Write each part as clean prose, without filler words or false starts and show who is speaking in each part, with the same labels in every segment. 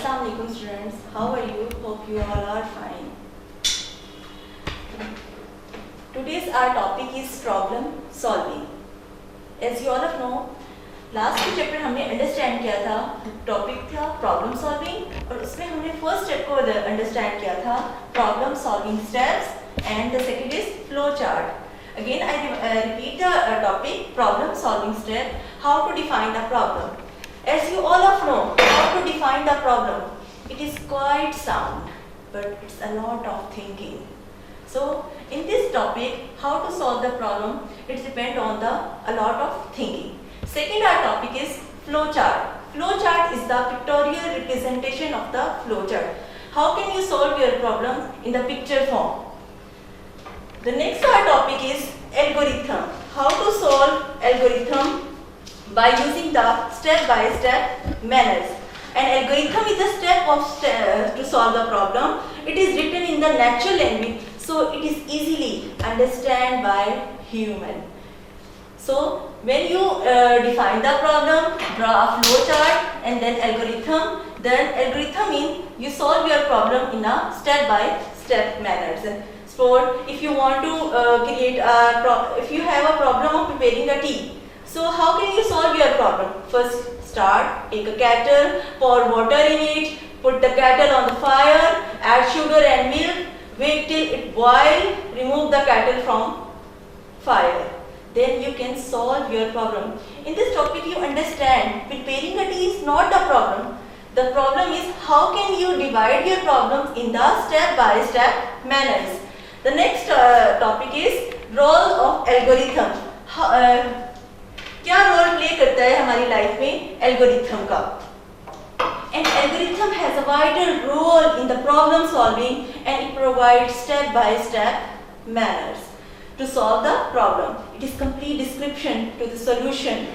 Speaker 1: Assalamu alaikum students, how are you? Hope you all are fine. Today's our topic is problem solving. As you all of know, last के chapter हमने understand किया था, topic था problem solving और उसमें हमने first step को understand किया था problem solving steps and the second is flow chart. Again I repeat the topic problem solving step, how to define the problem. As you all of know, how to define the problem, it is quite sound but it's a lot of thinking. So in this topic, how to solve the problem, it depends on a lot of thinking. Second our topic is flow chart. Flow chart is the pictorial representation of the flow chart. How can you solve your problem in the picture form? The next our topic is algorithm. How to solve algorithm by using the step-by-step manners. An algorithm is a step to solve the problem. It is written in the natural language, so it is easily understood by human. So when you define the problem, draw a flow chart and then algorithm. Then algorithm means you solve your problem in a step-by-step manners. So if you want to if you have a problem of preparing a tea, so how can you solve your problem? First start, take a kettle, pour water in it, put the kettle on the fire, add sugar and milk, wait till it boils, remove the kettle from fire. Then you can solve your problem. In this topic you understand preparing a tea is not the problem. The problem is how can you divide your problems in the step-by-step manners. The next topic is role of algorithm. क्या role play करता है हमारी life में algorithm का? An algorithm has a vital role in the problem solving and it provides step-by-step manners to solve the problem. It is complete description to the solution.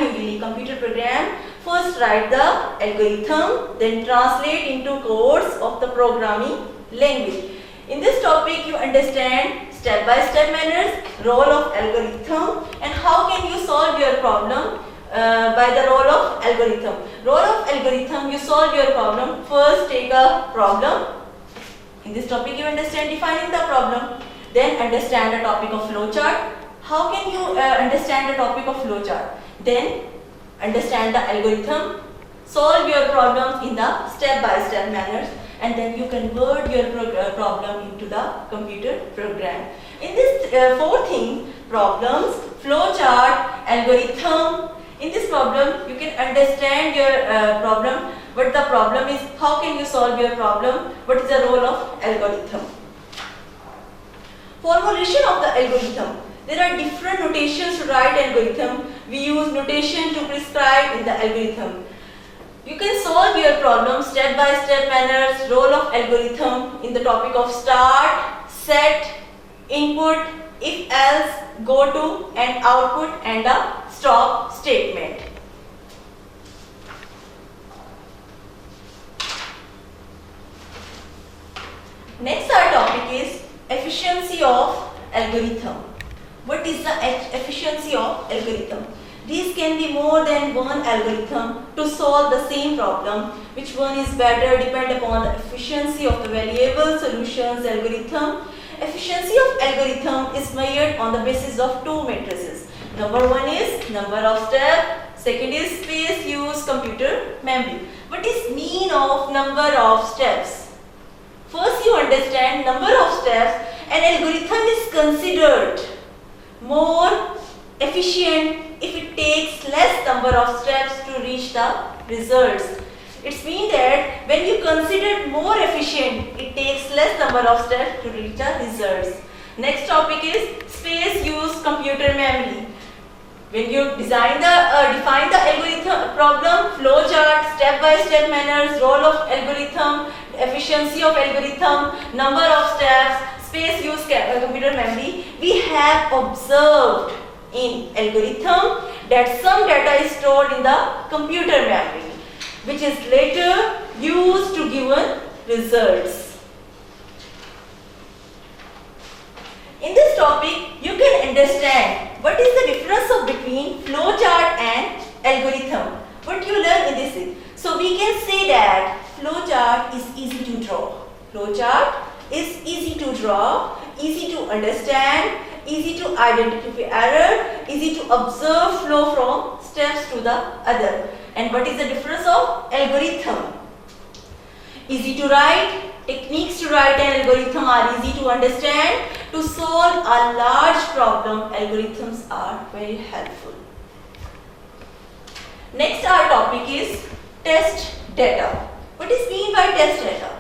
Speaker 1: Usually computer program first write the algorithm, then translate into codes of the programming language. In this topic you understand step-by-step manners, role of algorithm and how can you solve your problem by the role of algorithm. Role of algorithm, you solve your problem. First take a problem. In this topic you understand defining the problem. Then understand the topic of flowchart. How can you understand the topic of flowchart? Then understand the algorithm. Solve your problems in the step-by-step manners. And then you convert your problem into the computer program. In this four things, problems, flowchart, algorithm. In this problem, you can understand your problem. What the problem is, how can you solve your problem, what is the role of algorithm. Formulation of the algorithm. There are different notations to write algorithm. We use notation to prescribe in the algorithm. You can solve your problem step-by-step manners, role of algorithm in the topic of start, set, input, if else, go to and output and a stop statement. Next our topic is efficiency of algorithm. What is the efficiency of algorithm? These can be more than one algorithm to solve the same problem. Which one is better depend upon the efficiency of the variable solutions algorithm. Efficiency of algorithm is measured on the basis of two matrices. Number one is number of steps, second is space used computer memory. What is mean of number of steps? First you understand number of steps. An algorithm is considered more efficient if it takes less number of steps to reach the results. It means that when you consider more efficient, it takes less number of steps to reach the results. Next topic is space used computer memory. When you define the algorithm problem, flow chart, step-by-step manners, role of algorithm, efficiency of algorithm, number of steps, space used computer memory, we have observed in algorithm that some data is stored in the computer memory which is later used to given results. In this topic you can understand what is the difference between flowchart and algorithm. What you learn in this is, so we can say that flowchart is easy to draw. Flowchart is easy to draw, easy to understand, easy to identify error, easy to observe flow from steps to the other. And what is the difference of algorithm? Easy to write, techniques to write an algorithm are easy to understand. To solve a large problem, algorithms are very helpful. Next, our topic is test data. What is mean by test data?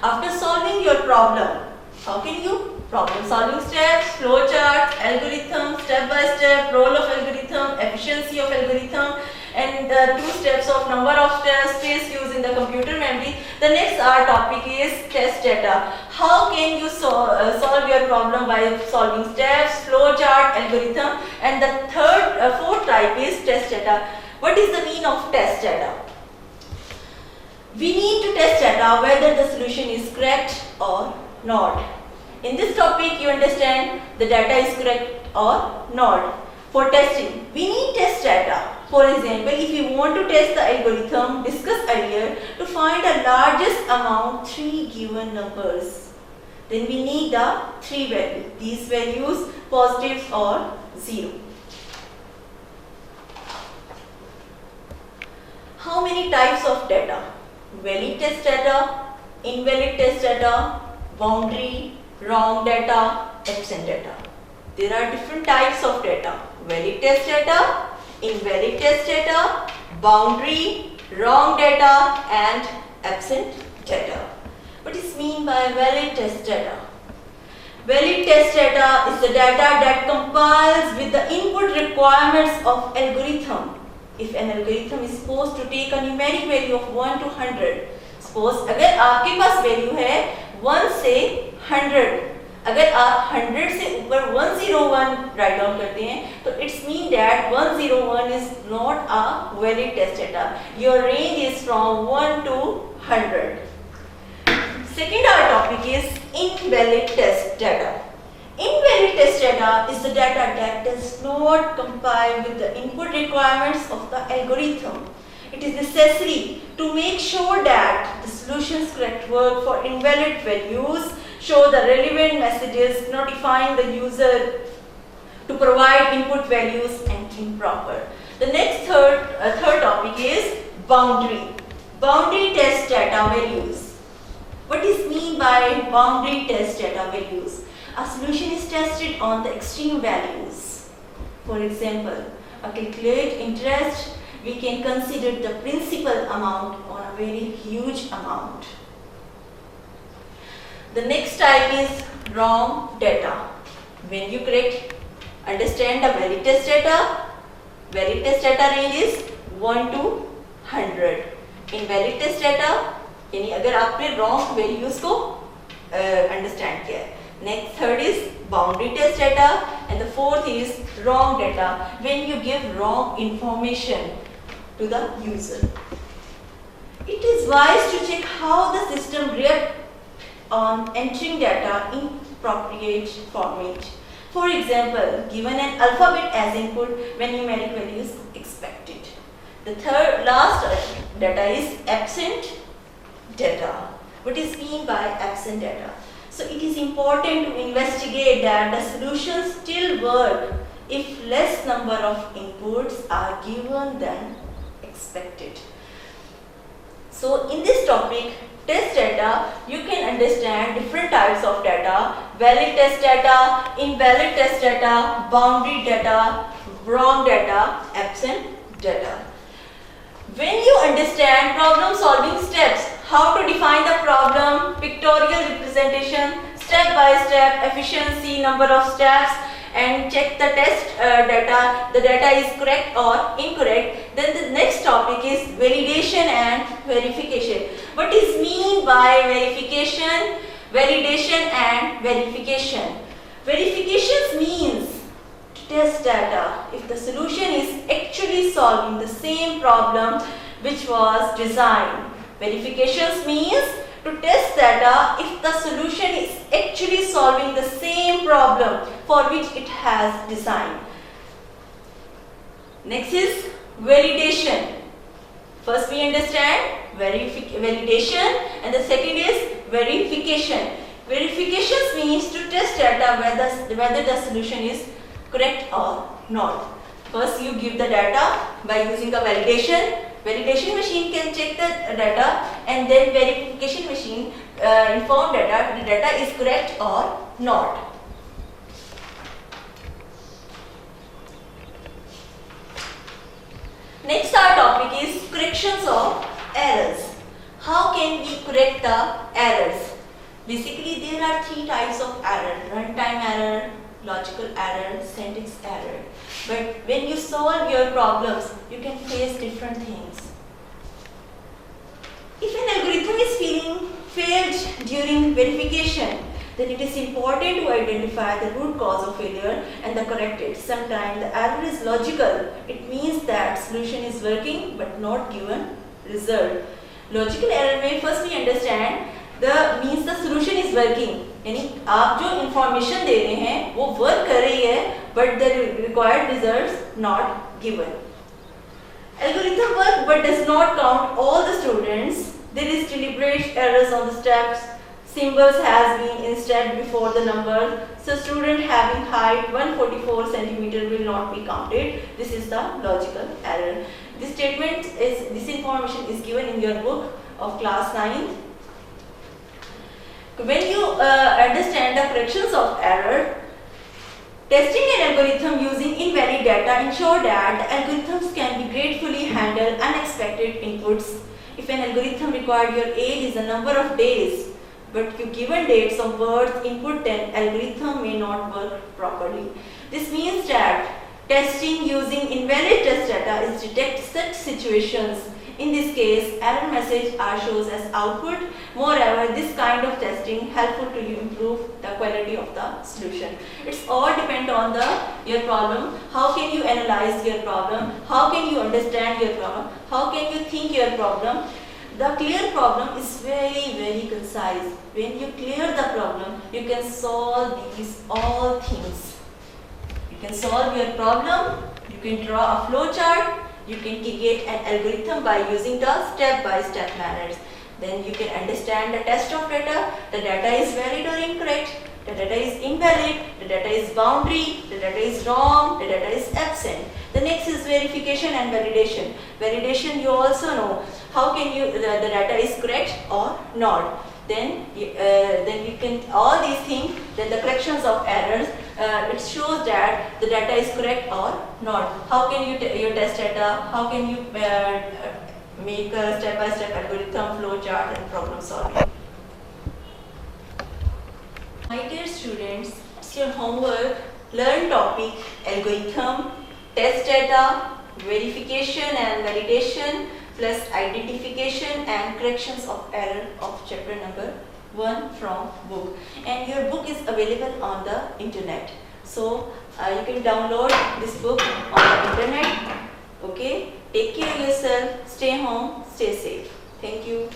Speaker 1: After solving your problem, how can you problem solving steps, flowchart, algorithm, step by step, role of algorithm, efficiency of algorithm, and the 2 steps of number of steps, space used in the computer memory. The next our topic is test data. How can you solve your problem by solving steps, flowchart, algorithm, and the fourth type is test data. What is the meaning of test data? We need to test data whether the solution is correct or not. In this topic, you understand the data is correct or not. For testing, we need test data. For example, if you want to test the algorithm discussed earlier to find the largest amount 3 given numbers, then we need the 3 values. These values positives or 0. How many types of data? Valid test data, invalid test data, boundary, wrong data, absent data. There are different types of data. Valid test data, invalid test data, boundary, wrong data, and absent data. What is mean by valid test data? Valid test data is the data that compiles with the input requirements of algorithm. If an algorithm is supposed to take a numeric value of 1 to 100, suppose अगर आपके पास value है 1 से 100, अगर आप 100 से ऊपर 101 write down करते हैं तो it's mean that 101 is not a valid test data. Your range is from 1 to 100. Second, our topic is invalid test data. Invalid test data is the data that does not comply with the input requirements of the algorithm. It is necessary to make sure that the solution's correct work for invalid values, show the relevant messages notifying the user to provide input values and improper. The next third topic is boundary. Boundary test data values. What is mean by boundary test data values? A solution is tested on the extreme values. For example, a calculated interest, we can consider the principal amount on a very huge amount. The next type is wrong data. When you understand the valid test data range is 1 to 100. Invalid test data, यानी अगर आपने wrong values को understand किया है. Next, third is boundary test data, and the fourth is wrong data, when you give wrong information to the user. It is wise to check how the system reacts on entering data in appropriate format. For example, given an alphabet as input when numeric value is expected. The last data is absent data. What is mean by absent data? So it is important to investigate that the solutions still work if less number of inputs are given than expected. So in this topic, test data, you can understand different types of data: valid test data, invalid test data, boundary data, wrong data, absent data. When you understand problem solving steps, how to define the problem, pictorial representation, step by step, efficiency, number of steps, and check the test data, the data is correct or incorrect, then the next topic is validation and verification. What is mean by verification, validation and verification? Verification means to test data if the solution is actually solving the same problem which was designed. Verifications means to test data if the solution is actually solving the same problem for which it has designed. Next is validation. First we understand validation, and the second is verification. Verifications means to test data whether the solution is correct or not. First you give the data by using a validation. Validation machine can check the data, and then verification machine inform the data is correct or not. Next our topic is corrections of errors. How can we correct the errors? Basically there are three types of error: runtime error, logical error, syntax error. But when you solve your problems, you can face different things. If an algorithm is failed during verification, then it is important to identify the root cause of failure and correct it. Sometimes the error is logical. It means that solution is working but not given result. Logical error में first we understand means the solution is working. यानी आप जो information दे रहे हैं वो work कर रही है but the required results not given. Algorithm work but does not count all the students. There is deliberate errors on the steps. Symbols has been instead before the number. So student having height 144 centimeter will not be counted. This is the logical error. This information is given in your book of class 9. When you understand the corrections of error, testing an algorithm using invalid data ensure that the algorithms can be gratefully handle unexpected inputs. If an algorithm required your age is a number of days, but you given dates of birth input, then algorithm may not work properly. This means that testing using invalid test data is detect such situations. In this case, error message are shows as output. Moreover, this kind of testing helpful to you improve the quality of the solution. It's all depend on your problem. How can you analyze your problem? How can you understand your problem? How can you think your problem? The clear problem is very concise. When you clear the problem, you can solve these all things. You can solve your problem. You can draw a flow chart. You can create an algorithm by using the step-by-step manners. Then you can understand the test of data. The data is valid or incorrect. The data is invalid. The data is boundary. The data is wrong. The data is absent. The next is verification and validation. Validation you also know. How can you the data is correct or not? Then you can all these things. Then the corrections of errors. It shows that the data is correct or not. How can you test data? How can you make a step-by-step algorithm, flow chart, and problem solving? My dear students, it's your homework. Learn topic algorithm, test data, verification and validation, plus identification and corrections of error of chapter number 1 from book. And your book is available on the internet. So you can download this book on the internet. Okay, take care of yourself, stay home, stay safe. Thank you.